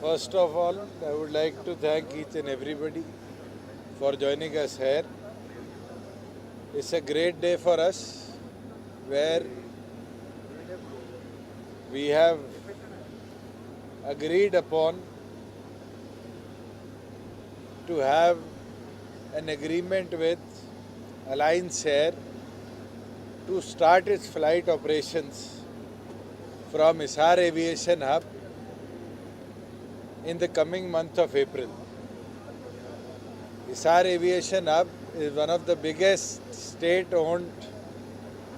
First of all, I would like to thank each and everybody for joining us here. It's a great day for us where we have agreed upon to have an agreement with Alliance Air to start its flight operations from Hisar Aviation Hub in the coming month of April. Hisar Aviation Hub is one of the biggest state-owned,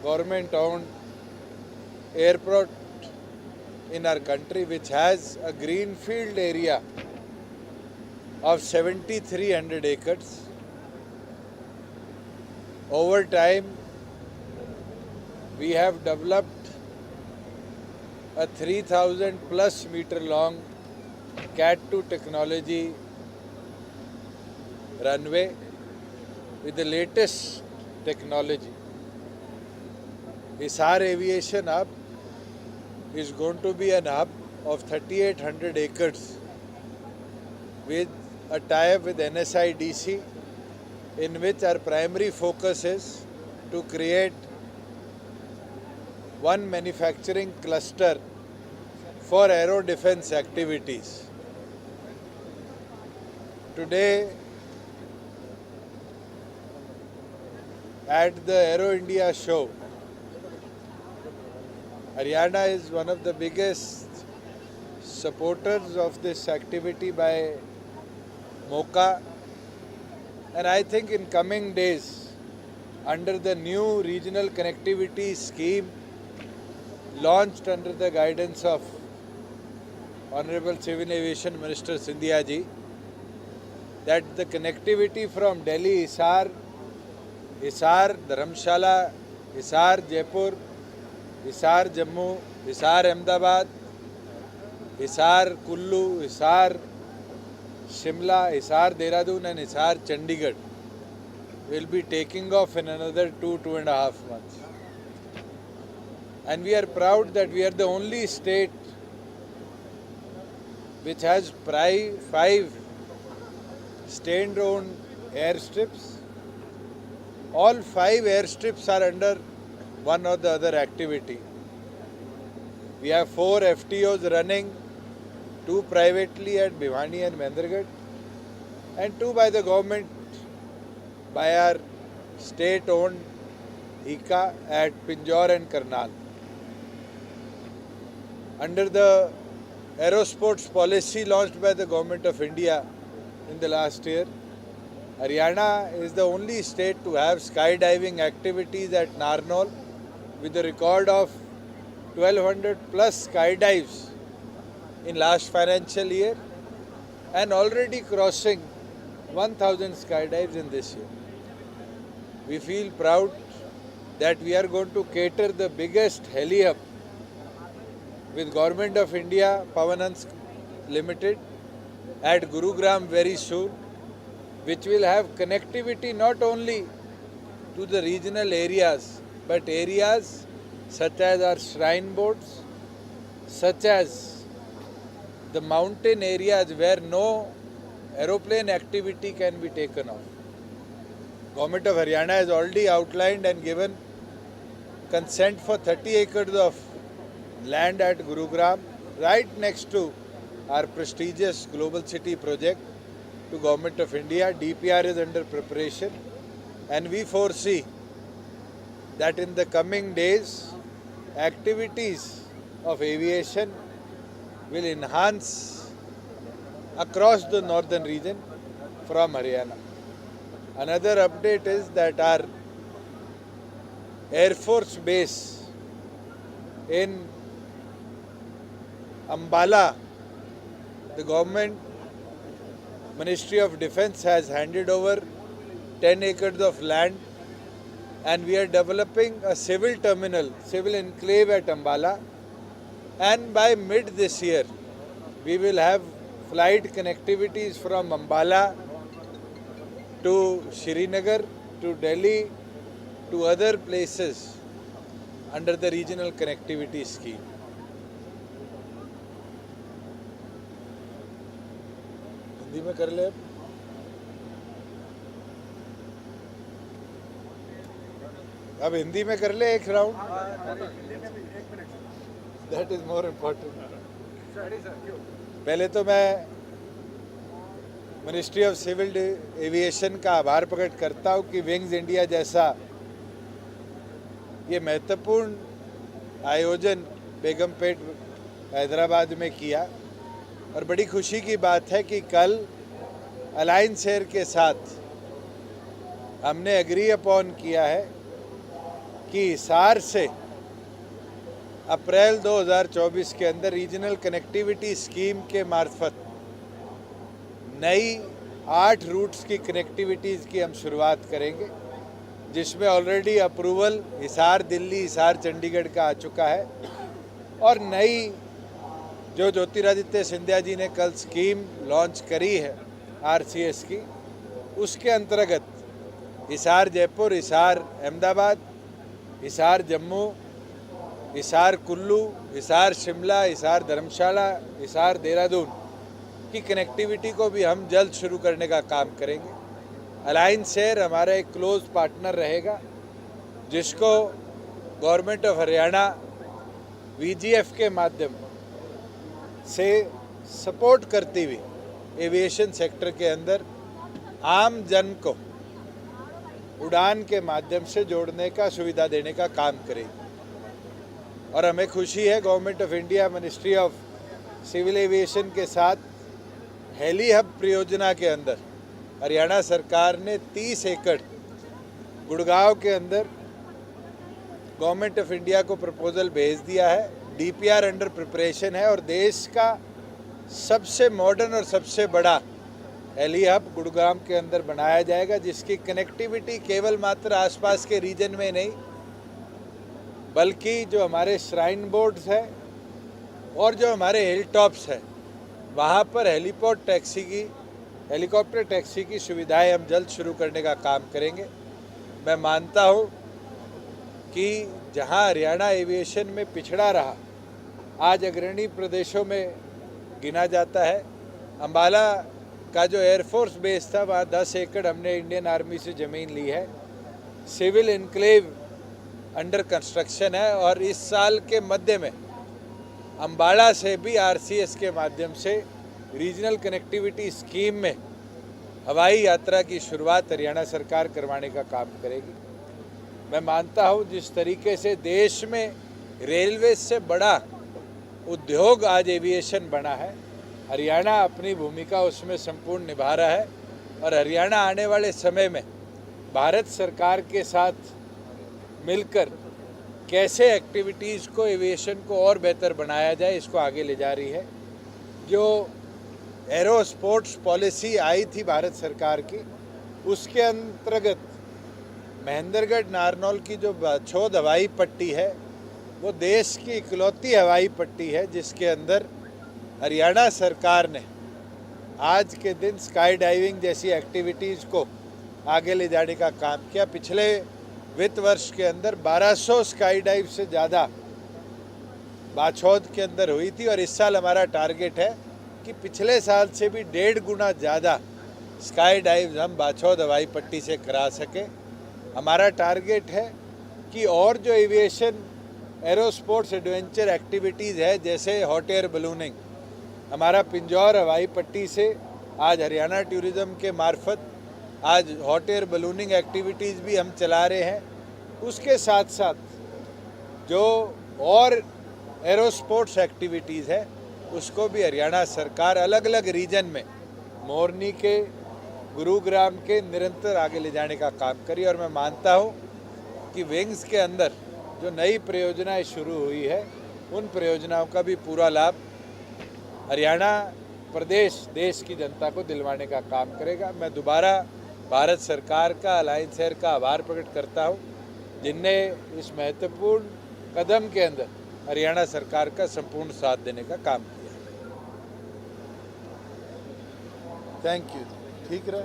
government-owned airport in our country, which has a greenfield area of 7,300 acres. Over time, we have developed a 3,000 plus meter long Cat-2 technology runway with the latest technology. Hisar Aviation Hub is going to be an hub of 3,800 acres with a tie-up with NSIDC, in which our primary focus is to create one manufacturing cluster for aero defense activities. Today, at the Aero India show, Haryana is one of the biggest supporters of this activity by MOCA, and I think in coming days, under the new regional connectivity scheme launched under the guidance of Honorable Civil Aviation Minister Sindhia ji, that the connectivity from Delhi, Hisar, Dharamshala, Hisar, Jaipur, Hisar, Jammu, Hisar, Ahmedabad, Hisar, Kullu, Hisar, Shimla, Hisar, Dehradun and Hisar, Chandigarh will be taking off in another 2.5 months. And we are proud that we are the only state which has 5 state-owned airstrips. All 5 airstrips are under one or the other activity. We have 4 FTOs running, 2 privately at Bhiwani and Mendragarh, and 2 by the government, by our state-owned ICA at Pinjore and Karnal. Under the aerosports policy launched by the Government of India in the last year, Haryana is the only state to have skydiving activities at Narnaul with a record of 1,200 plus skydives in last financial year and already crossing 1,000 skydives in this year. We feel proud that we are going to cater the biggest heli hub with Government of India Pavanhans Limited at Gurugram very soon, which will have connectivity not only to the regional areas, but areas such as our shrine boards, such as the mountain areas where no aeroplane activity can be taken off. Government of Haryana has already outlined and given consent for 30 acres of land at Gurugram, right next to our prestigious Global City project, to Government of India. DPR is under preparation, and we foresee that in the coming days, activities of aviation will enhance across the northern region from Haryana. Another update is that our Air Force base in Ambala, the government Ministry of Defence has handed over 10 acres of land, and we are developing a civil terminal, civil enclave at Ambala, and by mid this year we will have flight connectivities from Ambala to Srinagar, to Delhi, to other places under the regional connectivity scheme. Hindi में कर ले। अब हिंदी में कर ले एक round, that is more important. पहले तो मैं मिनिस्ट्री ऑफ सिविल एविएशन का आभार प्रकट करता हूँ कि विंग्स इंडिया जैसा ये महत्वपूर्ण आयोजन बेगमपेट हैदराबाद में किया। और बड़ी खुशी की बात है कि कल अलायंस एयर के साथ हमने एग्री अपॉन किया है कि हिसार से अप्रैल 2024 के अंदर रीजनल कनेक्टिविटी स्कीम के मार्फत नई 8 रूट्स की कनेक्टिविटीज़ की हम शुरुआत करेंगे, जिसमें ऑलरेडी अप्रूवल हिसार दिल्ली, हिसार चंडीगढ़ का आ चुका है। और नई जो ज्योतिरादित्य सिंधिया जी ने कल स्कीम लॉन्च करी है आरसीएस की, उसके अंतर्गत हिसार जयपुर, हिसार अहमदाबाद, हिसार जम्मू, हिसार कुल्लू, हिसार शिमला, हिसार धर्मशाला, हिसार देहरादून की कनेक्टिविटी को भी हम जल्द शुरू करने का काम करेंगे। अलायंस एयर हमारा एक क्लोज पार्टनर रहेगा, जिसको गवर्नमेंट ऑफ हरियाणा वीजीएफ के माध्यम से सपोर्ट करती हुई एविएशन सेक्टर के अंदर आम जन को उड़ान के माध्यम से जोड़ने का सुविधा देने का काम करेगी। और हमें खुशी है government of India, ministry of civil aviation के साथ हेली हब परियोजना के अंदर हरियाणा सरकार ने 30 एकड़ गुड़गांव के अंदर गवर्नमेंट ऑफ इंडिया को प्रपोजल भेज दिया है। डीपीआर अंडर प्रिपरेशन है और देश का सबसे मॉडर्न और सबसे बड़ा हेली हब गुड़गांव के अंदर बनाया जाएगा, जिसकी कनेक्टिविटी केवल मात्र आसपास के रीजन में नहीं, बल्कि जो हमारे श्राइन बोर्ड्स है और जो हमारे हिल टॉप्स है, वहाँ पर हेलीकॉप्टर टैक्सी की सुविधाएं हम जल्द शुरू करने का काम करेंगे। मैं मानता हूँ कि जहाँ हरियाणा एविएशन में पिछड़ा रहा, आज अग्रणी प्रदेशों में गिना जाता है। अम्बाला का जो एयरफोर्स बेस था, वहाँ 10 एकड़ हमने इंडियन आर्मी से ज़मीन ली है। सिविल इनक्लेव अंडर कंस्ट्रक्शन है और इस साल के मध्य में अम्बाला से भी आरसीएस के माध्यम से रीजनल कनेक्टिविटी स्कीम में हवाई यात्रा की शुरुआत हरियाणा सरकार करवाने का काम करेगी। मैं मानता हूँ जिस तरीके से देश में रेलवे से बड़ा उद्योग आज एविएशन बना है, हरियाणा अपनी भूमिका उसमें संपूर्ण निभा रहा है। और हरियाणा आने वाले समय में भारत सरकार के साथ मिलकर कैसे एक्टिविटीज़ को, एविएशन को और बेहतर बनाया जाए, इसको आगे ले जा रही है। जो एरो स्पोर्ट्स पॉलिसी आई थी भारत सरकार की, उसके अंतर्गत महेंद्रगढ़ नारनौल की जो बाछौद हवाई पट्टी है, वो देश की इकलौती हवाई पट्टी है जिसके अंदर हरियाणा सरकार ने आज के दिन स्काई डाइविंग जैसी एक्टिविटीज़ को आगे ले जाने का काम किया। पिछले वित्त वर्ष के अंदर 1200 स्काई डाइव से ज़्यादा बाछौद के अंदर हुई थी और इस साल हमारा टारगेट है कि पिछले साल से भी 1.5 गुना ज़्यादा स्काई डाइव हम बाछौद हवाई पट्टी से करा सकें। हमारा टारगेट है कि और जो aviation aero sports adventure activities है, जैसे हॉट एयर बलूनिंग, हमारा पिंजौर हवाई पट्टी से आज हरियाणा टूरिज़्म के मार्फत आज हॉट एयर बलूनिंग एक्टिविटीज़ भी हम चला रहे हैं। उसके साथ साथ जो और एरो स्पोर्ट्स एक्टिविटीज़ है, उसको भी हरियाणा सरकार अलग अलग रीजन में मोरनी के, गुरुग्राम के निरंतर आगे ले जाने का काम करी। और मैं मानता हूँ कि विंग्स के अंदर जो नई परियोजनाएं शुरू हुई है, उन परियोजनाओं का भी पूरा लाभ हरियाणा प्रदेश देश की जनता को दिलवाने का काम करेगा। मैं दोबारा भारत सरकार का, अलायंस एयर का आभार प्रकट करता हूँ, जिनने इस महत्वपूर्ण कदम के अंदर हरियाणा सरकार का संपूर्ण साथ देने का काम किया। Thank you. ठीक रहा।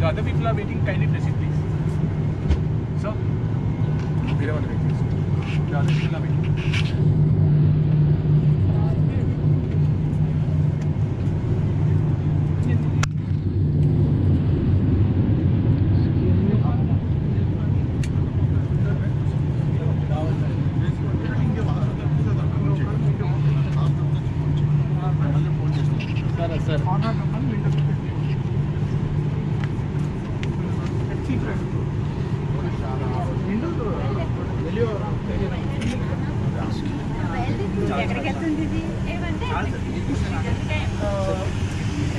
The other people are waiting. Kindly proceed, please. Sir, we don't want to wait. The other people are waiting. Sir.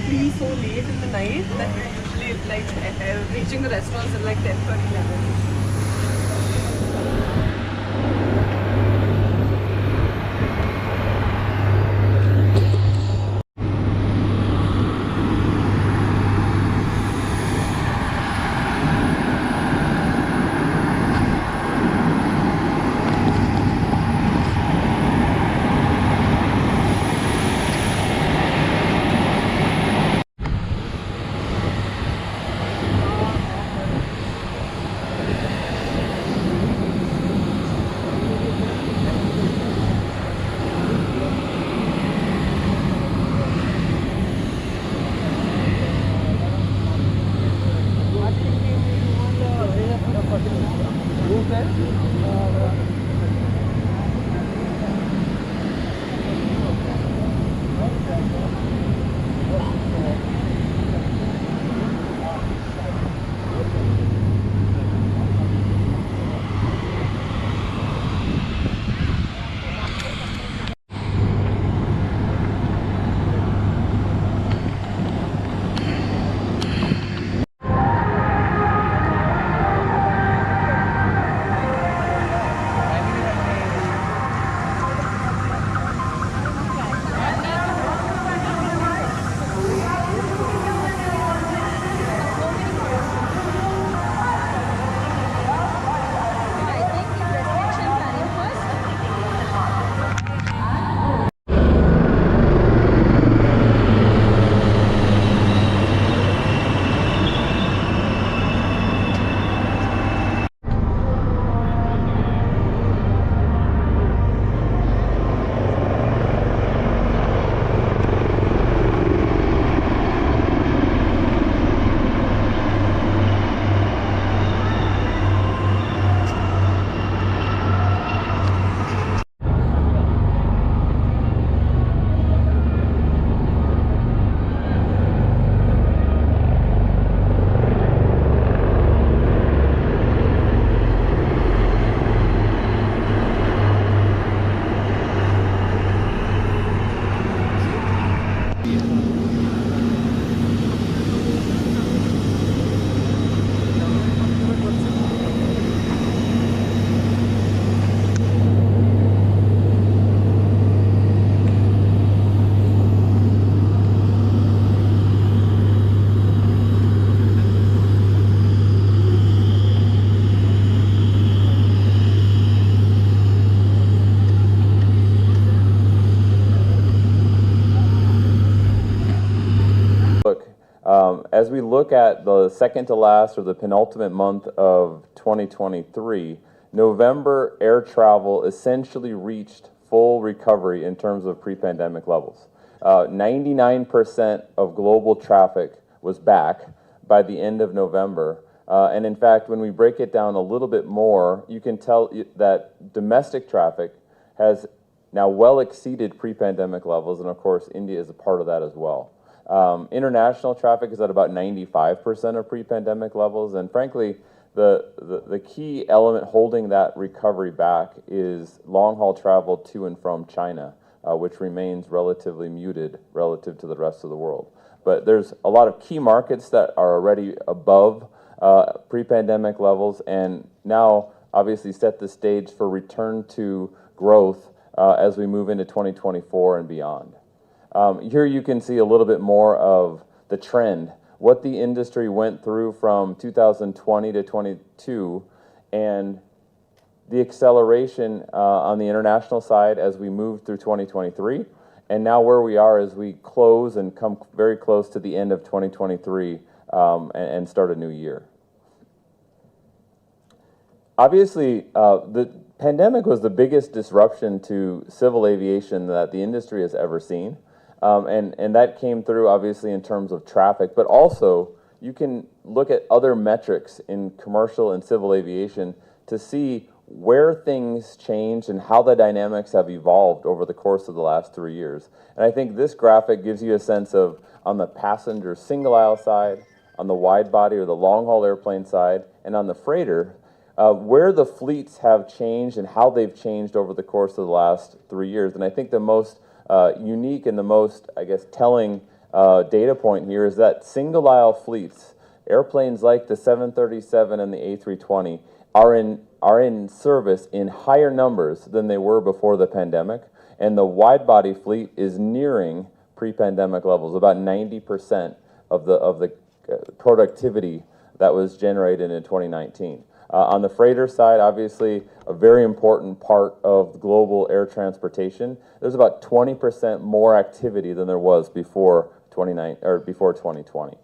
Be so late in the night that we're usually like reaching the restaurants at like 10 or 11. As we look at the second to last or the penultimate month of 2023, November air travel essentially reached full recovery in terms of pre-pandemic levels. 99% of global traffic was back by the end of November. And in fact, when we break it down a little bit more, you can tell that domestic traffic has now well exceeded pre-pandemic levels, and of course, India is a part of that as well. International traffic is at about 95% of pre-pandemic levels, and frankly, the key element holding that recovery back is long-haul travel to and from China, which remains relatively muted relative to the rest of the world. But there's a lot of key markets that are already above pre-pandemic levels, and now obviously set the stage for return to growth as we move into 2024 and beyond. Here you can see a little bit more of the trend, what the industry went through from 2020 to 22, and the acceleration on the international side as we move through 2023, and now where we are as we close and come very close to the end of 2023 and start a new year. Obviously, the pandemic was the biggest disruption to civil aviation that the industry has ever seen. And that came through, obviously, in terms of traffic, but also you can look at other metrics in commercial and civil aviation to see where things changed and how the dynamics have evolved over the course of the last 3 years. And I think this graphic gives you a sense of, on the passenger single aisle side, on the wide body or the long haul airplane side, and on the freighter, where the fleets have changed and how they've changed over the course of the last 3 years. And I think the most unique and the most, I guess, telling data point here is that single aisle fleets, airplanes like the 737 and the A320, are in service in higher numbers than they were before the pandemic, and the wide body fleet is nearing pre-pandemic levels, about 90% of the productivity that was generated in 2019. On the freighter side, obviously, a very important part of global air transportation. There's about 20% more activity than there was before 2020.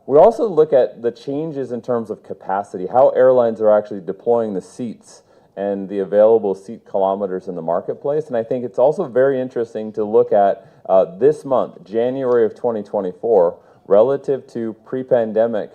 We also look at the changes in terms of capacity, how airlines are actually deploying the seats and the available seat kilometers in the marketplace. And I think it's also very interesting to look at this month, January of 2024, relative to pre-pandemic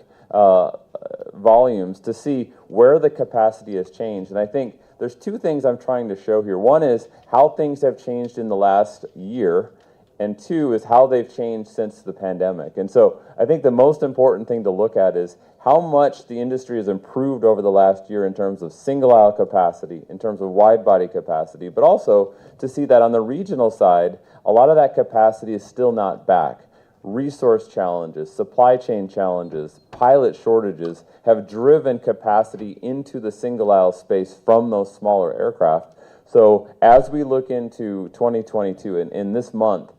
volumes, to see where the capacity has changed. And I think there's two things I'm trying to show here. One is how things have changed in the last year, and two is how they've changed since the pandemic. And so I think the most important thing to look at is how much the industry has improved over the last year in terms of single aisle capacity, in terms of wide body capacity, but also to see that on the regional side, a lot of that capacity is still not back. Resource challenges, supply chain challenges, pilot shortages have driven capacity into the single aisle space from those smaller aircraft. So as we look into 2022 and in this month,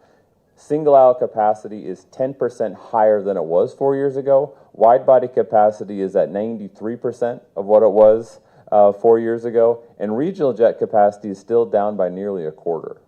single aisle capacity is 10% higher than it was 4 years ago. Wide body capacity is at 93% of what it was 4 years ago. And regional jet capacity is still down by nearly a quarter.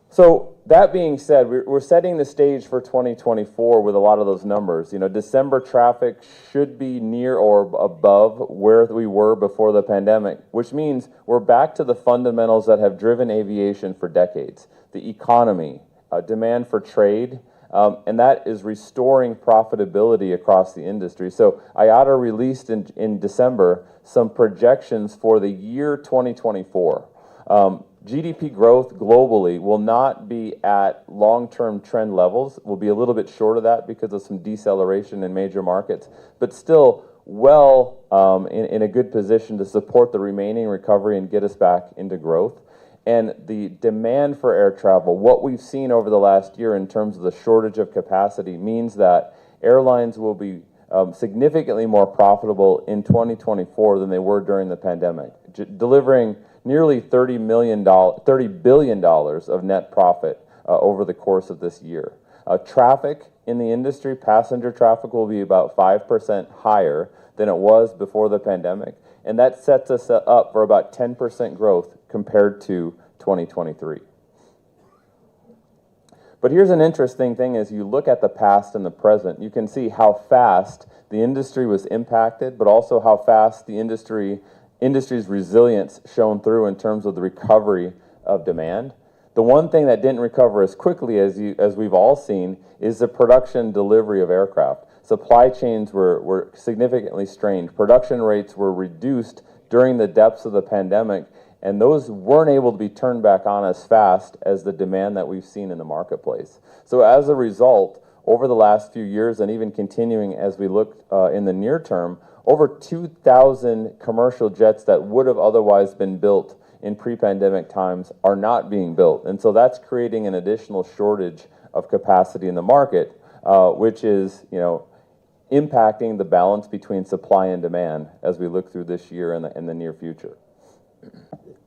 So that being said, we're setting the stage for 2024 with a lot of those numbers. You know, December traffic should be near or above where we were before the pandemic, which means we're back to the fundamentals that have driven aviation for decades. The economy, demand for trade, and that is restoring profitability across the industry. So IATA released in December some projections for the year 2024. GDP growth globally will not be at long-term trend levels. We'll be a little bit short of that because of some deceleration in major markets, but still well in a good position to support the remaining recovery and get us back into growth. And the demand for air travel, what we've seen over the last year in terms of the shortage of capacity, means that airlines will be significantly more profitable in 2024 than they were during the pandemic, delivering nearly $30 billion of net profit over the course of this year. Traffic in the industry, passenger traffic, will be about 5% higher than it was before the pandemic, and that sets us up for about 10% growth compared to 2023. But here's an interesting thing: as you look at the past and the present, you can see how fast the industry was impacted, but also how fast the industry's resilience shone through in terms of the recovery of demand. The one thing that didn't recover as quickly as we've all seen is the production delivery of aircraft. Supply chains were significantly strained. Production rates were reduced during the depths of the pandemic, and those weren't able to be turned back on as fast as the demand that we've seen in the marketplace. So as a result, over the last few years, and even continuing as we look in the near term, over 2,000 commercial jets that would have otherwise been built in pre-pandemic times are not being built. And so that's creating an additional shortage of capacity in the market, which is, impacting the balance between supply and demand as we look through this year and in the near future.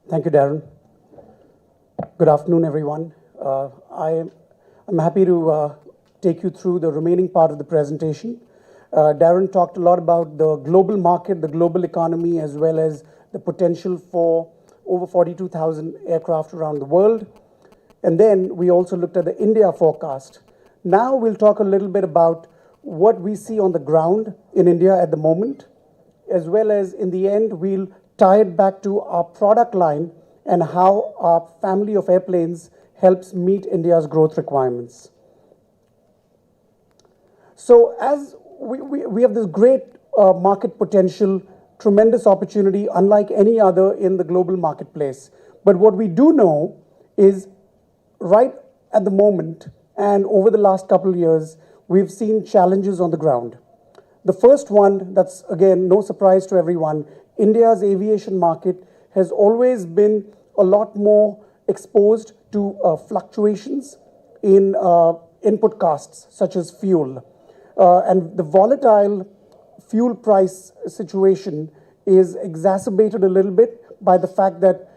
Thank you, Darren. Good afternoon, everyone. I'm happy to take you through the remaining part of the presentation. Darren talked a lot about the global market, the global economy, as well as the potential for over 42,000 aircraft around the world. And then we also looked at the India forecast Now we'll talk a little bit about what we see on the ground in India at the moment, as well as in the end, we'll tie it back to our product line and how our family of airplanes helps meet India's growth requirements. So as we have this great market potential, tremendous opportunity, unlike any other in the global marketplace. But what we do know is right at the moment and over the last couple of years, we've seen challenges on the ground. The first one, that's again no surprise to everyone, India's aviation market has always been a lot more exposed to fluctuations in input costs such as fuel. And the volatile fuel price situation is exacerbated a little bit by the fact that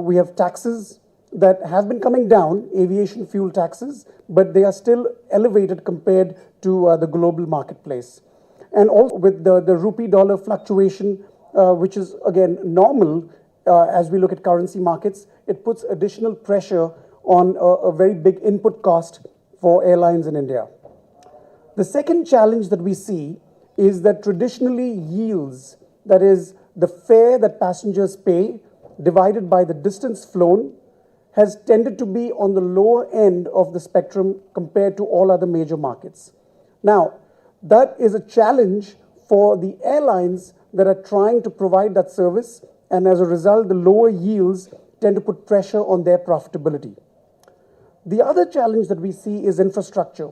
we have taxes that have been coming down, aviation fuel taxes, but they are still elevated compared to the global marketplace. And also with the rupee-dollar fluctuation, which is again normal as we look at currency markets, it puts additional pressure on a very big input cost for airlines in India. The second challenge that we see is that traditionally yields, that is the fare that passengers pay divided by the distance flown, has tended to be on the lower end of the spectrum compared to all other major markets. Now, that is a challenge for the airlines that are trying to provide that service, and as a result, the lower yields tend to put pressure on their profitability. The other challenge that we see is infrastructure.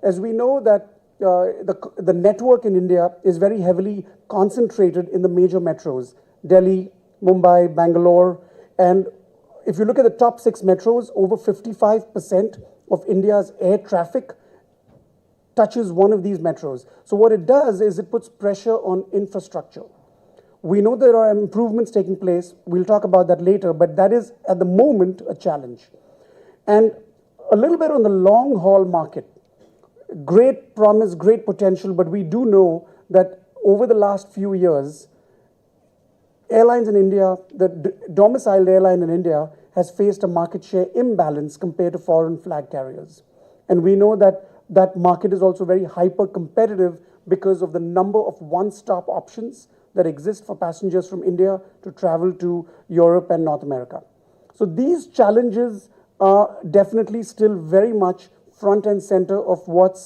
As we know that the network in India is very heavily concentrated in the major metros, Delhi, Mumbai, Bangalore, and if you look at the top 6 metros, over 55% of India's air traffic touches one of these metros. So what it does is it puts pressure on infrastructure. We know there are improvements taking place. We'll talk about that later, but that is at the moment a challenge. And a little bit on the long haul market. Great promise, great potential, but we do know that over the last few years, airlines in India, the domiciled airline in India has faced a market share imbalance compared to foreign flag carriers. And we know that that market is also very hyper competitive because of the number of one-stop options that exist for passengers from India to travel to Europe and North America. So these challenges are definitely still very much front and center of what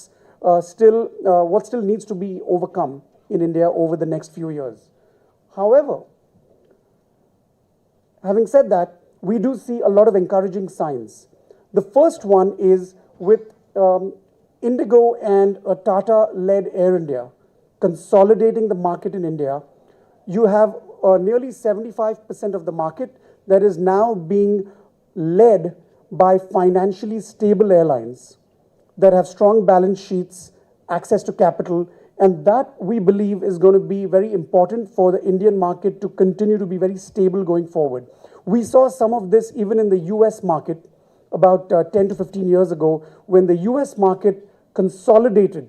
still needs to be overcome in India over the next few years. However, having said that, we do see a lot of encouraging signs. The first one is with Indigo and a Tata-led Air India consolidating the market in India. You have nearly 75% of the market that is now being led by financially stable airlines that have strong balance sheets, access to capital, and that we believe is going to be very important for the Indian market to continue to be very stable going forward. We saw some of this even in the US market about 10 to 15 years ago. When the US market consolidated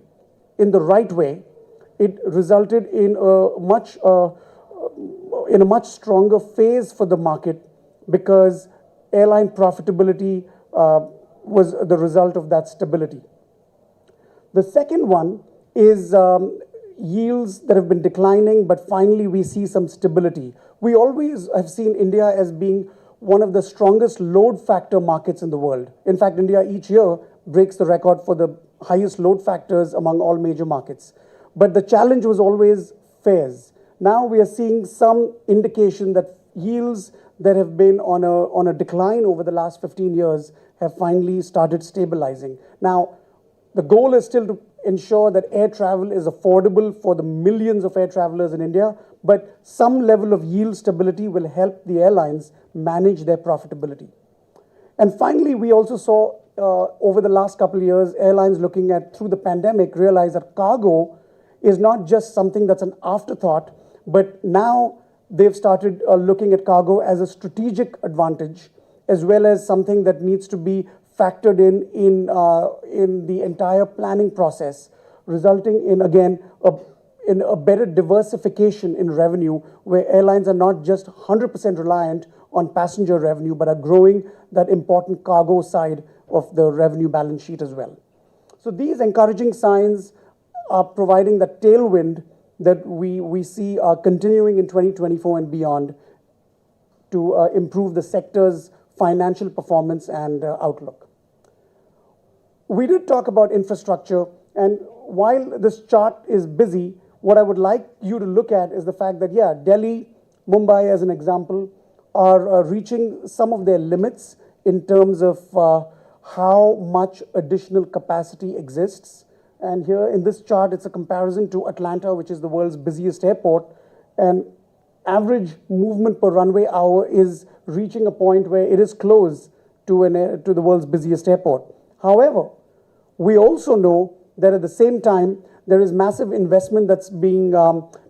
in the right way, it resulted in a much stronger phase for the market because airline profitability was the result of that stability. The second one is yields that have been declining, but finally we see some stability. We always have seen India as being one of the strongest load factor markets in the world. In fact, India each year breaks the record for the highest load factors among all major markets. But the challenge was always fares. Now we are seeing some indication that yields that have been on a decline over the last 15 years have finally started stabilizing. Now, the goal is still to ensure that air travel is affordable for the millions of air travelers in India, but some level of yield stability will help the airlines manage their profitability. And finally, we also saw over the last couple of years, airlines looking at, through the pandemic, realize that cargo is not just something that's an afterthought, but now they've started looking at cargo as a strategic advantage, as well as something that needs to be factored in the entire planning process, resulting in, again, in a better diversification in revenue, where airlines are not just 100% reliant on passenger revenue, but are growing that important cargo side of the revenue balance sheet as well. So these encouraging signs are providing the tailwind that we see are continuing in 2024 and beyond to improve the sector's financial performance and outlook. We did talk about infrastructure, and while this chart is busy, what I would like you to look at is the fact that, yeah, Delhi, Mumbai as an example, are reaching some of their limits in terms of how much additional capacity exists. And here in this chart, it's a comparison to Atlanta, which is the world's busiest airport. And average movement per runway hour is reaching a point where it is close to the world's busiest airport. However, we also know that at the same time, there is massive investment that's being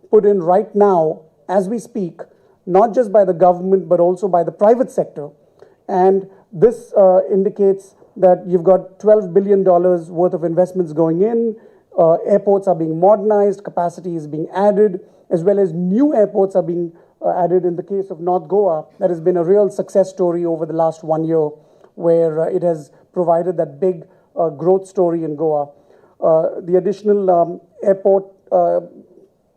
put in right now as we speak, not just by the government, but also by the private sector. And this indicates that you've got $12 billion worth of investments going in, airports are being modernized, capacity is being added, as well as new airports are being added. In the case of North Goa, that has been a real success story over the last 1 year, where it has provided that big growth story in Goa. The additional airport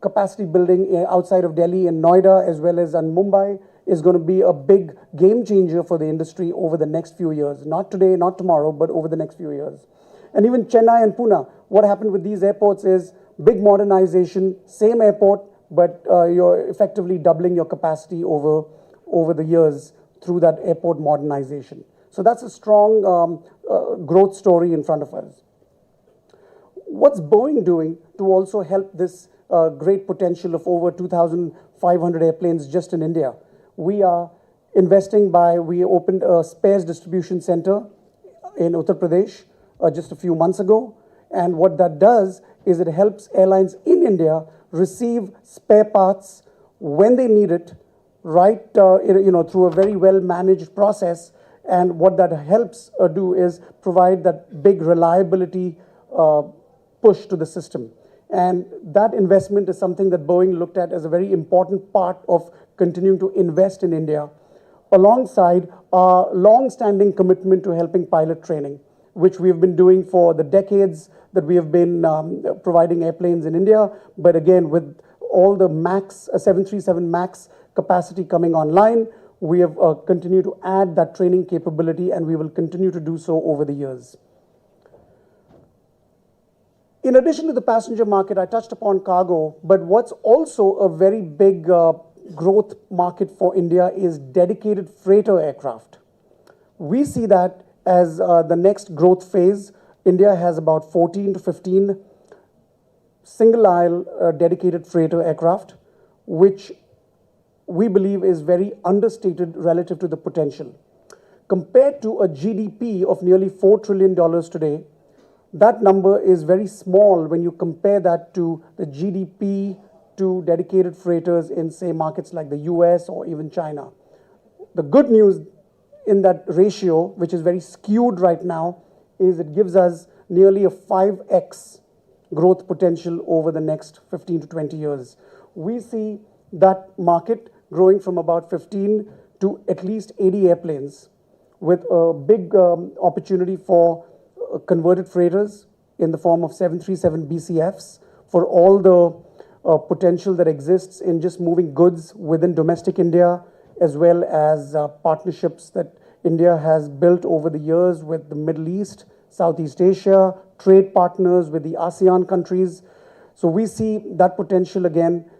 capacity building outside of Delhi and Noida, as well as in Mumbai, is going to be a big game changer for the industry over the next few years. Not today, not tomorrow, but over the next few years. And even Chennai and Pune, what happened with these airports is big modernization, same airport, but you're effectively doubling your capacity over the years through that airport modernization. So that's a strong growth story in front of us. What's Boeing doing to also help this great potential of over 2,500 airplanes just in India? We are investing we opened a spares distribution center in Uttar Pradesh just a few months ago. And what that does is it helps airlines in India receive spare parts when they need it, right, through a very well-managed process. And what that helps do is provide that big reliability push to the system. And that investment is something that Boeing looked at as a very important part of continuing to invest in India, alongside our long-standing commitment to helping pilot training, which we've been doing for the decades that we have been providing airplanes in India. But again, with all the MAX, 737 MAX capacity coming online, we have continued to add that training capability, and we will continue to do so over the years. In addition to the passenger market, I touched upon cargo, but what's also a very big growth market for India is dedicated freighter aircraft. We see that as the next growth phase. India has about 14 to 15 single-aisle dedicated freighter aircraft, which we believe is very understated relative to the potential. Compared to a GDP of nearly $4 trillion today, that number is very small when you compare that to the GDP to dedicated freighters in, say, markets like the US or even China. The good news in that ratio, which is very skewed right now, is it gives us nearly a 5x growth potential over the next 15 to 20 years. We see that market growing from about 15 to at least 80 airplanes, with a big opportunity for converted freighters in the form of 737 BCFs for all the potential that exists in just moving goods within domestic India, as well as partnerships that India has built over the years with the Middle East, Southeast Asia, trade partners with the ASEAN countries. So we see that potential again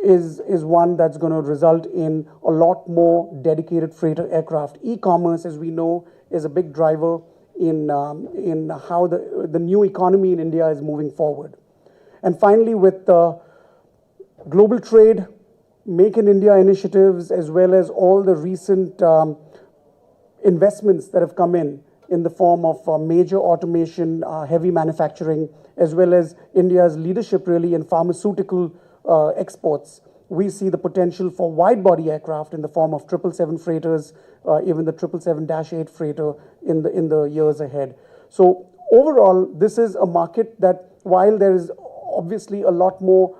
is one that's going to result in a lot more dedicated freighter aircraft. E-commerce, as we know, is a big driver in how the new economy in India is moving forward. And finally, with global trade, Make in India initiatives, as well as all the recent investments that have come in the form of major automation, heavy manufacturing, as well as India's leadership really in pharmaceutical exports, we see the potential for wide-body aircraft in the form of 777 freighters, even the 777-8 freighter in the years ahead. So overall, this is a market that, while there is obviously a lot more,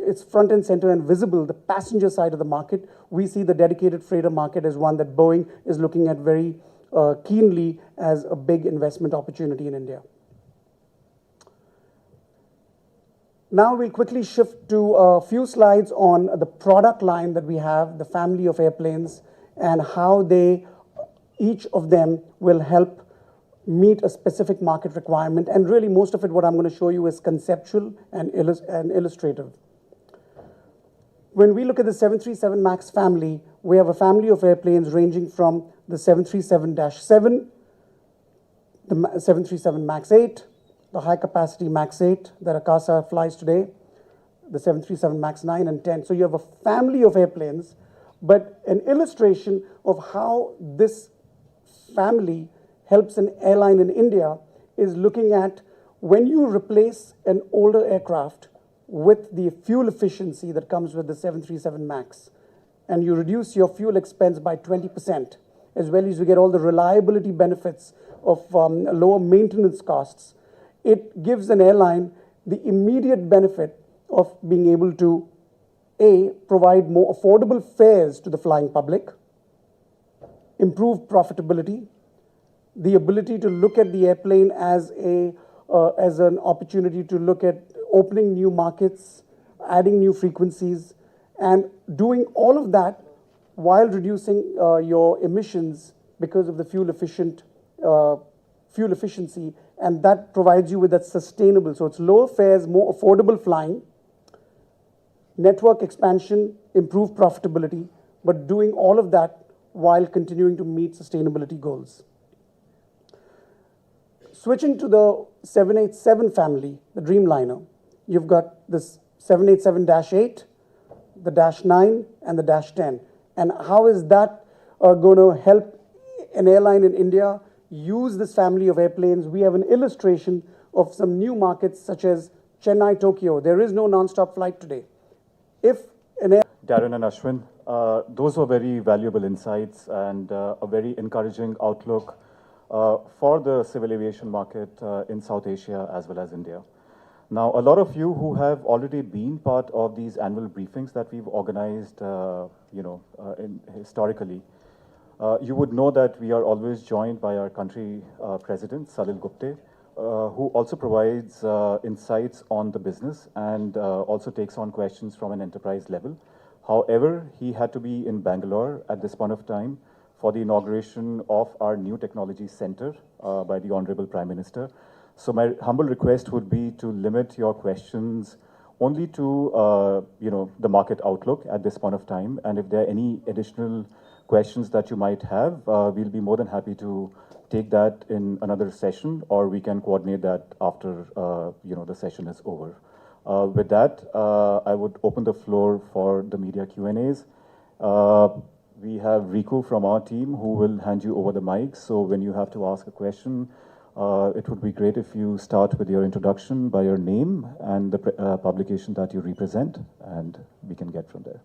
it's front and center and visible, the passenger side of the market, we see the dedicated freighter market as one that Boeing is looking at very keenly as a big investment opportunity in India. Now we'll quickly shift to a few slides on the product line that we have, the family of airplanes, and how each of them will help meet a specific market requirement. And really most of it, what I'm going to show you is conceptual and illustrative. When we look at the 737 MAX family, we have a family of airplanes ranging from the 737-7, the 737 MAX 8, the high-capacity MAX 8 that Akasa flies today, the 737 MAX 9 and 10. So you have a family of airplanes, but an illustration of how this family helps an airline in India is looking at when you replace an older aircraft with the fuel efficiency that comes with the 737 MAX, and you reduce your fuel expense by 20%, as well as you get all the reliability benefits of lower maintenance costs, it gives an airline the immediate benefit of being able to, A, provide more affordable fares to the flying public, improve profitability, the ability to look at the airplane as an opportunity to look at opening new markets, adding new frequencies, and doing all of that while reducing your emissions because of the fuel efficiency, and that provides you with that sustainable. So it's lower fares, more affordable flying, network expansion, improved profitability, but doing all of that while continuing to meet sustainability goals. Switching to the 787 family, the Dreamliner, you've got this 787-8, the -9, and the -10. And how is that going to help an airline in India use this family of airplanes? We have an illustration of some new markets such as Chennai, Tokyo. There is no non-stop flight today. If an air Darren and Ashwin, those were very valuable insights and a very encouraging outlook for the civil aviation market in South Asia as well as India. Now, a lot of you who have already been part of these annual briefings that we've organized, historically, you would know that we are always joined by our country president, Salil Gupte, who also provides insights on the business and also takes on questions from an enterprise level. However, he had to be in Bangalore at this point of time for the inauguration of our new technology center by the Honorable Prime Minister. So my humble request would be to limit your questions only to the market outlook at this point of time. And if there are any additional questions that you might have, we'll be more than happy to take that in another session, or we can coordinate that after the session is over. With that, I would open the floor for the media Q&As. We have Riku from our team who will hand you over the mic. So when you have to ask a question, it would be great if you start with your introduction by your name and the publication that you represent, and we can get from there.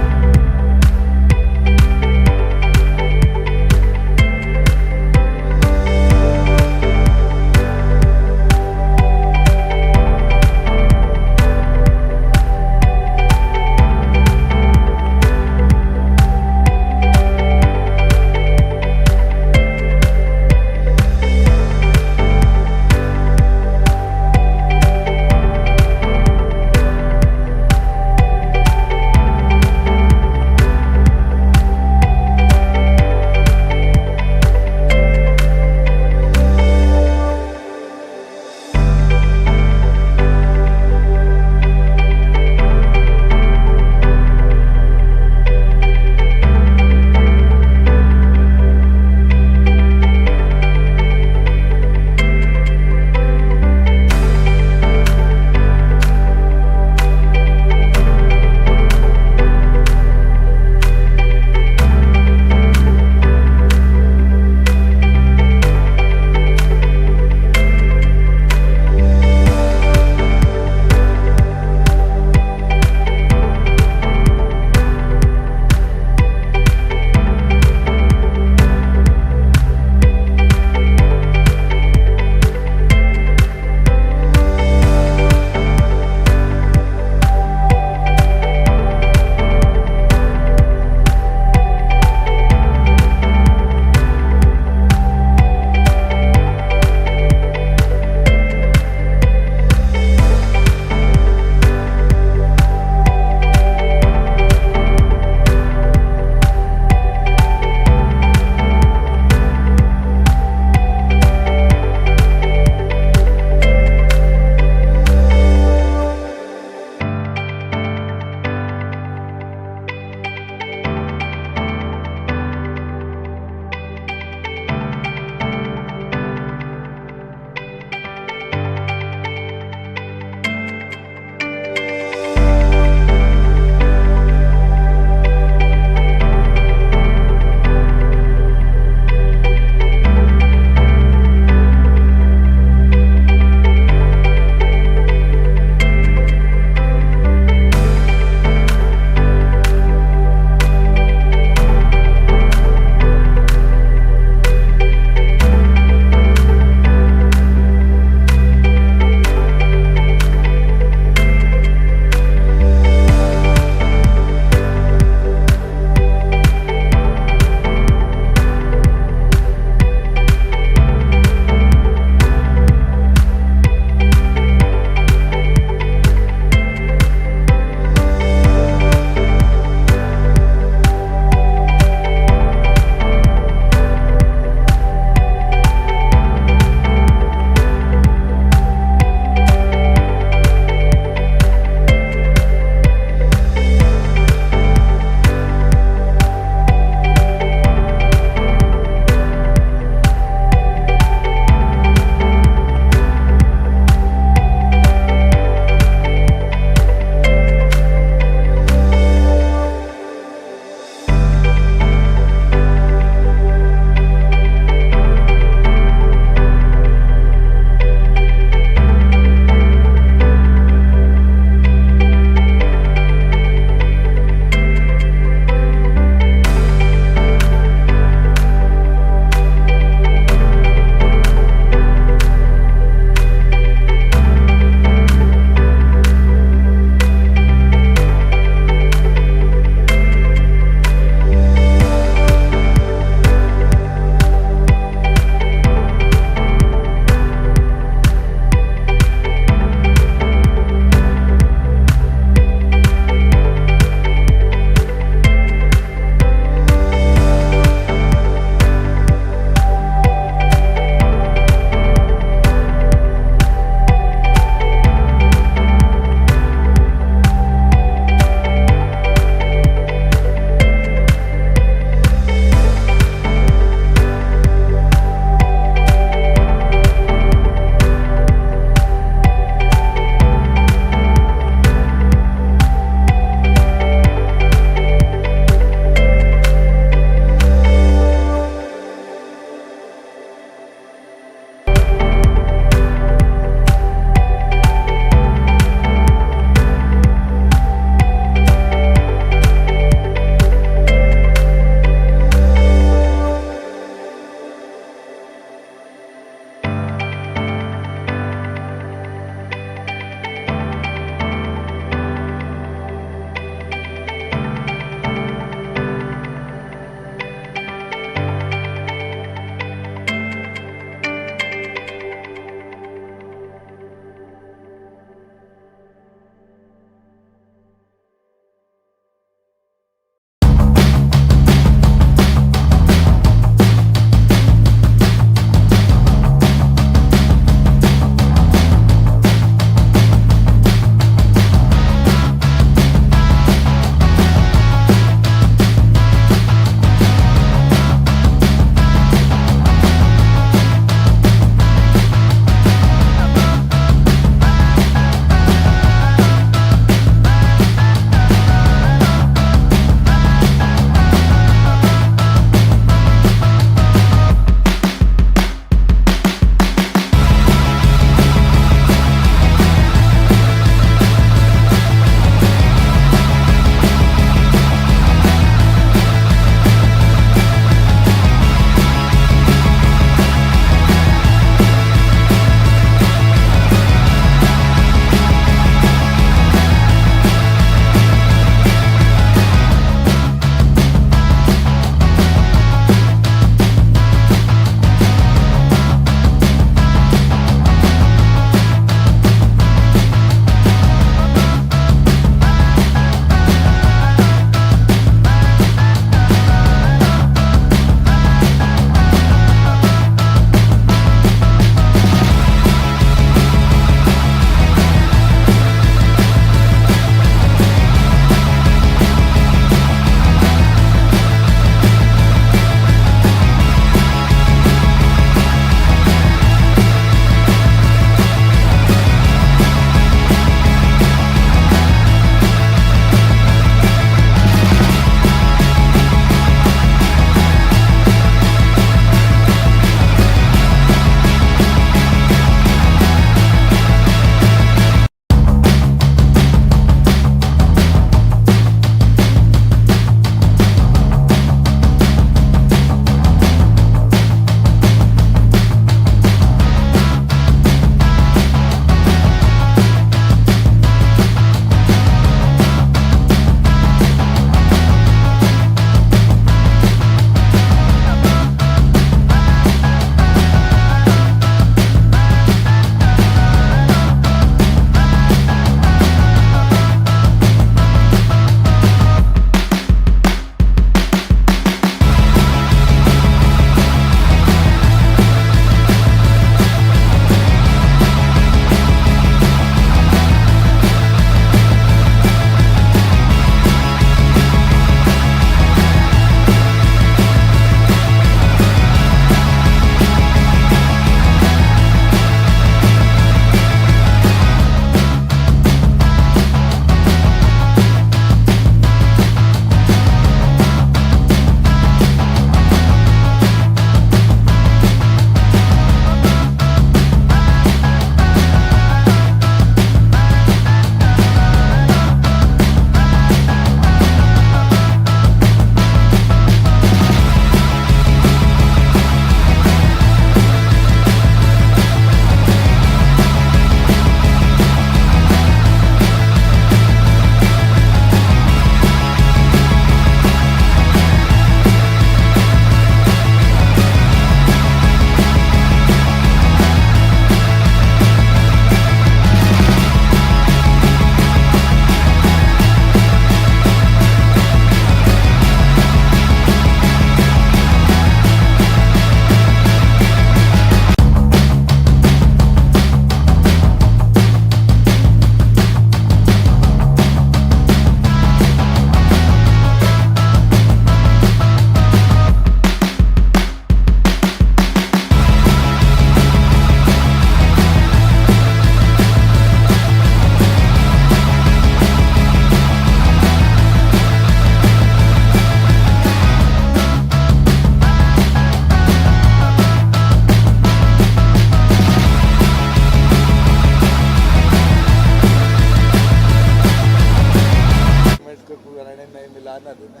आना देना.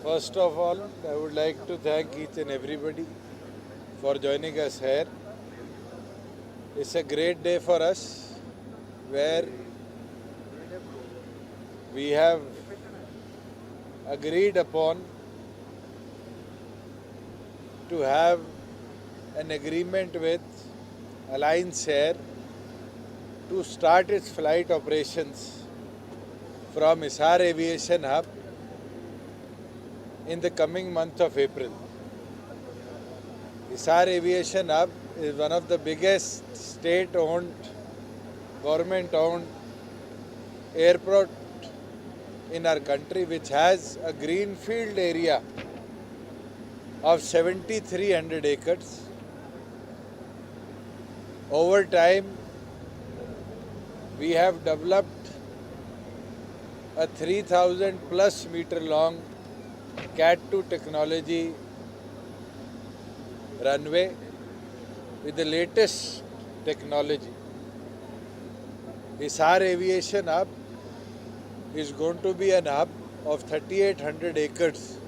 First of all, I would like to thank each and everybody for joining us here. It's a great day for us where we have agreed upon to have an agreement with Alliance Air to start its flight operations from Hisar Aviation Hub in the coming month of April. Hisar Aviation Hub is one of the biggest state-owned, government-owned airport in our country, which has a greenfield area of 7,300 acres. Over time, we have developed a 3,000 plus meter long Cat-2 technology runway with the latest technology. Hisar Aviation Hub is going to be an hub of 3,800 acres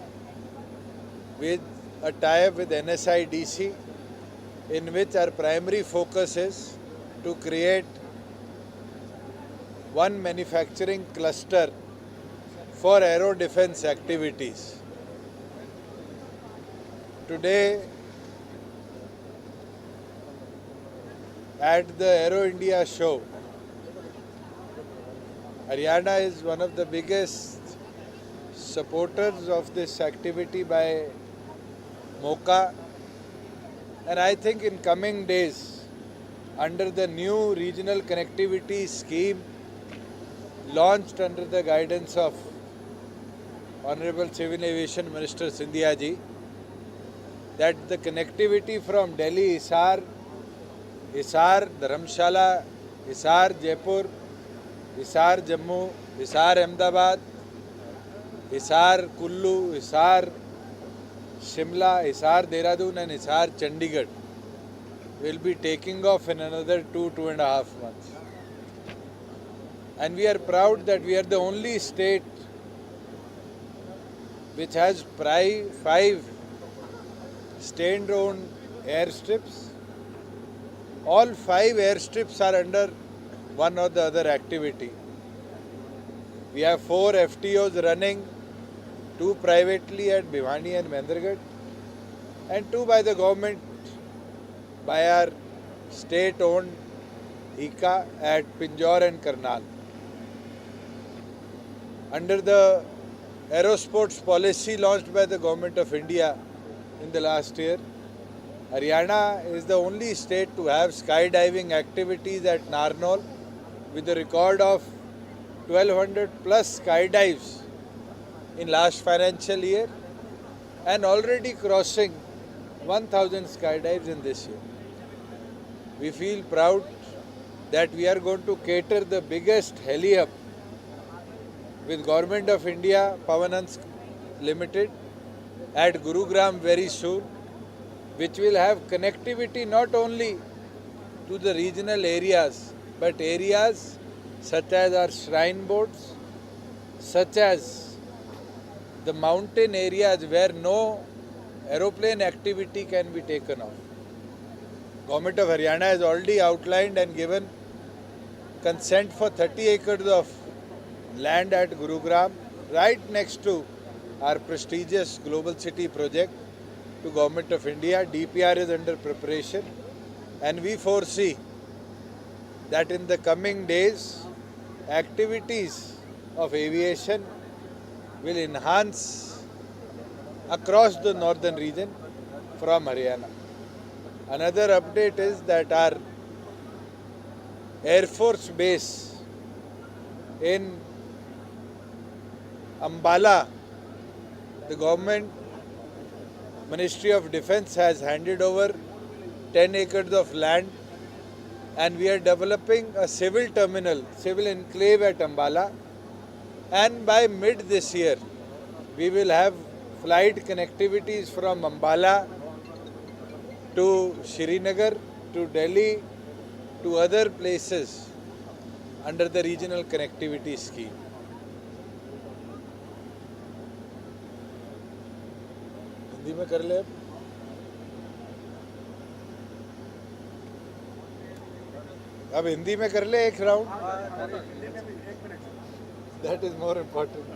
with a tie-up with NSIDC, in which our primary focus is to create one manufacturing cluster for aero defense activities. Today, at the Aero India show, Haryana is one of the biggest supporters of this activity by MOCA, and I think in coming days, under the new regional connectivity scheme launched under the guidance of Honorable Civil Aviation Minister Sindhia ji, that the connectivity from Delhi, Hisar, Dharamshala, Hisar, Jaipur, Hisar, Jammu, Hisar, Ahmedabad, Hisar, Kullu, Hisar, Shimla, Hisar, Dehradun and Hisar, Chandigarh will be taking off in another 2.5 months. And we are proud that we are the only state which has 5 state-owned airstrips. All 5 airstrips are under one or the other activity. We have 4 FTOs running, 2 privately at Bhiwani and Mahendragarh, and 2 by the government, by our state-owned ICA at Pinjore and Karnal. Under the aerosports policy launched by the Government of India in the last year, Haryana is the only state to have skydiving activities at Narnaul with a record of 1,200 plus skydives in last financial year and already crossing 1,000 skydives in this year. We feel proud that we are going to cater the biggest heli hub with Government of India Pavanans Limited at Gurugram very soon, which will have connectivity not only to the regional areas, but areas such as our shrine boards, such as the mountain areas where no aeroplane activity can be taken off. Government of Haryana has already outlined and given consent for 30 acres of land at Gurugram, right next to our prestigious Global City project to Government of India. DPR is under preparation, and we foresee that in the coming days, activities of aviation will enhance across the northern region from Haryana. Another update is that our Air Force base in Ambala, the government Ministry of Defence has handed over 10 acres of land, and we are developing a civil terminal, civil enclave at Ambala, and by mid this year we will have flight connectivities from Ambala to Srinagar, to Delhi, to other places under the regional connectivity scheme. Hindi में कर ले अब हिंदी में कर ले एक round, that is more important.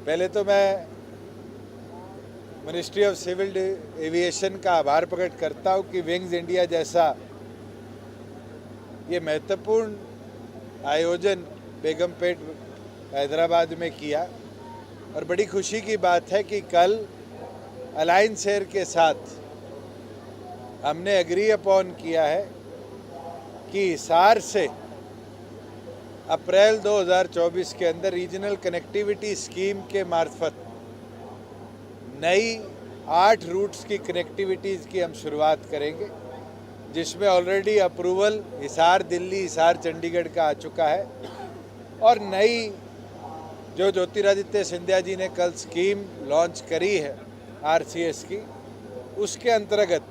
पहले तो मैं मिनिस्ट्री ऑफ सिविल एविएशन का आभार प्रकट करता हूँ कि विंग्स इंडिया जैसा ये महत्वपूर्ण आयोजन बेगमपेट हैदराबाद में किया। और बड़ी खुशी की बात है कि कल अलायंस एयर के साथ हमने एग्री अपॉन किया है कि हिसार से अप्रैल 2024 के अंदर रीजनल कनेक्टिविटी स्कीम के मार्फत नई 8 रूट्स की कनेक्टिविटीज़ की हम शुरुआत करेंगे, जिसमें ऑलरेडी अप्रूवल हिसार दिल्ली, हिसार चंडीगढ़ का आ चुका है। और नई जो ज्योतिरादित्य सिंधिया जी ने कल स्कीम लॉन्च करी है आरसीएस की, उसके अंतर्गत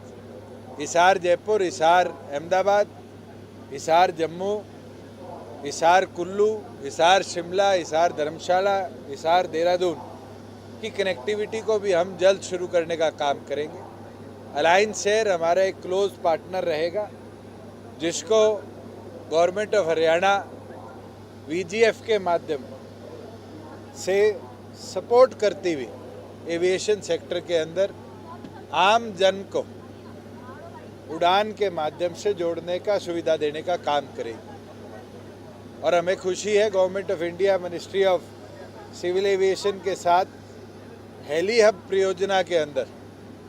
हिसार जयपुर, हिसार अहमदाबाद, हिसार जम्मू, हिसार कुल्लू, हिसार शिमला, हिसार धर्मशाला, हिसार देहरादून की कनेक्टिविटी को भी हम जल्द शुरू करने का काम करेंगे। अलायंस एयर हमारा एक क्लोज पार्टनर रहेगा, जिसको गवर्नमेंट ऑफ हरियाणा वीजीएफ के माध्यम से सपोर्ट करती हुई एविएशन सेक्टर के अंदर आम जन को उड़ान के माध्यम से जोड़ने का, सुविधा देने का काम करेगी। और हमें खुशी है government of India, ministry of civil aviation के साथ हेली हब परियोजना के अंदर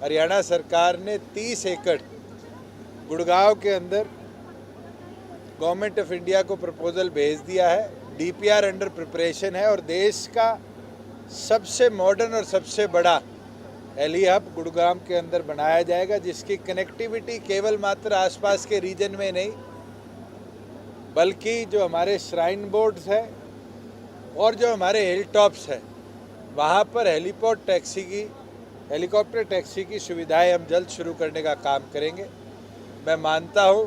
हरियाणा सरकार ने 30 एकड़ गुड़गांव के अंदर गवर्नमेंट ऑफ इंडिया को प्रपोजल भेज दिया है। डीपीआर अंडर प्रिपरेशन है और देश का सबसे मॉडर्न और सबसे बड़ा हेली हब गुड़गांव के अंदर बनाया जाएगा, जिसकी कनेक्टिविटी केवल मात्र आसपास के रीजन में नहीं, बल्कि जो हमारे श्राइन बोर्ड्स है और जो हमारे हिल टॉप्स है, वहाँ पर हेलीकॉप्टर टैक्सी की सुविधाएं हम जल्द शुरू करने का काम करेंगे। मैं मानता हूँ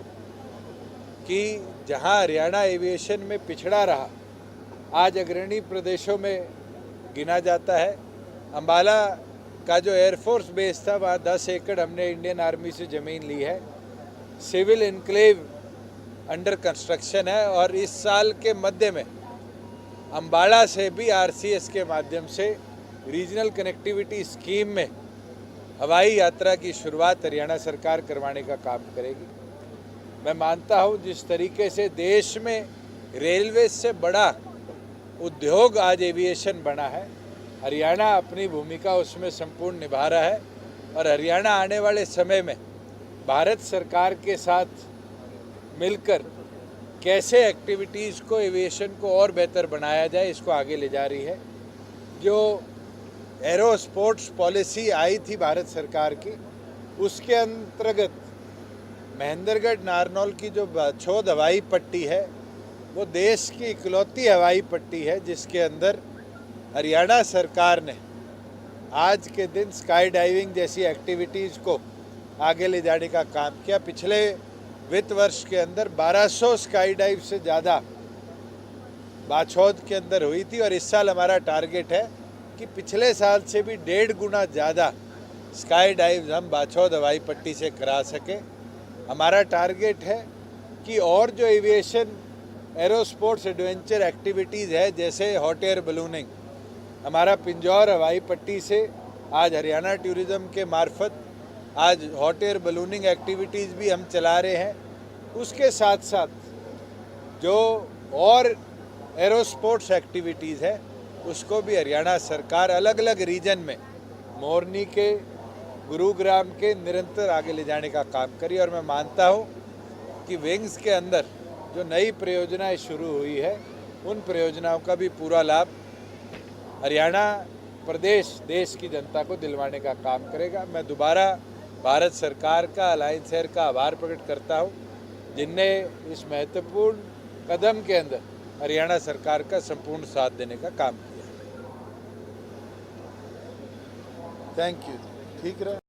कि जहाँ हरियाणा एविएशन में पिछड़ा रहा, आज अग्रणी प्रदेशों में गिना जाता है। अम्बाला का जो एयरफोर्स बेस था, वहाँ 10 एकड़ हमने इंडियन आर्मी से ज़मीन ली है। सिविल इनक्लेव अंडर कंस्ट्रक्शन है और इस साल के मध्य में अम्बाला से भी आरसीएस के माध्यम से रीजनल कनेक्टिविटी स्कीम में हवाई यात्रा की शुरुआत हरियाणा सरकार करवाने का काम करेगी। मैं मानता हूँ जिस तरीके से देश में रेलवे से बड़ा उद्योग आज एविएशन बना है, हरियाणा अपनी भूमिका उसमें संपूर्ण निभा रहा है। और हरियाणा आने वाले समय में भारत सरकार के साथ मिलकर कैसे एक्टिविटीज़ को, एविएशन को और बेहतर बनाया जाए, इसको आगे ले जा रही है। जो एरो स्पोर्ट्स पॉलिसी आई थी भारत सरकार की, उसके अंतर्गत महेंद्रगढ़ नारनौल की जो बाछौद हवाई पट्टी है, वो देश की इकलौती हवाई पट्टी है जिसके अंदर हरियाणा सरकार ने आज के दिन स्काई डाइविंग जैसी एक्टिविटीज़ को आगे ले जाने का काम किया। पिछले वित्त वर्ष के अंदर 1200 स्काई डाइव से ज़्यादा बाछौद के अंदर हुई थी और इस साल हमारा टारगेट है कि पिछले साल से भी 1.5 गुना ज़्यादा स्काई डाइव हम बाछौद हवाई पट्टी से करा सकें। हमारा टारगेट है कि और जो aviation aero sports adventure activities है, जैसे हॉट एयर बलूनिंग, हमारा पिंजौर हवाई पट्टी से आज हरियाणा टूरिज़्म के मार्फत आज हॉट एयर बलूनिंग एक्टिविटीज़ भी हम चला रहे हैं। उसके साथ साथ जो और एरो स्पोर्ट्स एक्टिविटीज़ है, उसको भी हरियाणा सरकार अलग अलग रीजन में, मोरनी के, गुरुग्राम के, निरंतर आगे ले जाने का काम करी। और मैं मानता हूँ कि विंग्स के अंदर जो नई परियोजनाएं शुरू हुई है, उन परियोजनाओं का भी पूरा लाभ हरियाणा प्रदेश देश की जनता को दिलवाने का काम करेगा। मैं दोबारा भारत सरकार का, अलायंस एयर का आभार प्रकट करता हूँ, जिनने इस महत्वपूर्ण कदम के अंदर हरियाणा सरकार का संपूर्ण साथ देने का काम किया। Thank you. ठीक रहा।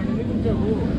ఎందుకు వచ్చావు